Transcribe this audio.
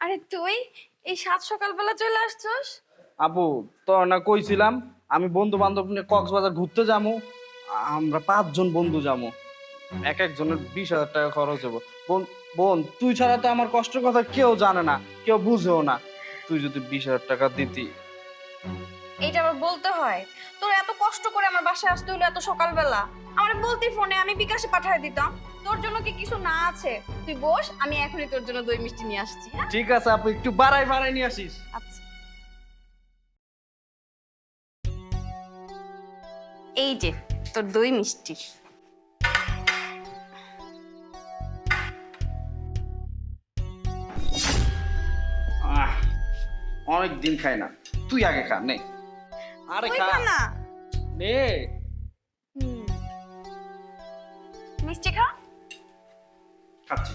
আরে তুই এই সাত সকালবেলা চলে আসছস? আপু তো না কইছিলাম আমি বন্ধু বান্ধব নিয়ে কক্সবাজার ঘুরতে যাবো। আমরা 5 জন বন্ধু যাবো। এক একজনের 20,000 টাকা খরচ হবো। বোন বোন তুই ছাড়া তো আমার কষ্টের কথা কেউ জানে না, কেউ বুঝেও না। তুই যদি 20,000 টাকা দিতি। এইটা আবার বলতে হয়? তোর এত কষ্ট করে আমার বাসায় আসতে হলো এত সকালবেলা? আমার বলতি ফোনে, আমি বিকাশে পাঠিয়ে দিতাম। তোর জন্য কি কিছু না আছে? তুই বস, আমি এখনই তোর জন্য দই মিষ্টি নিয়ে আসছি। হ্যাঁ ঠিক আছে আপু, একটু বাড়াই বাড়াই নিয়ে আসিস। আচ্ছা, এই যে তোর দই মিষ্টি। আহ, অনেক দিন খাই না, তুই আগে খা নে। আরে তুই খা খা না। নে। হুম, মিষ্টি খা। খাচ্ছি।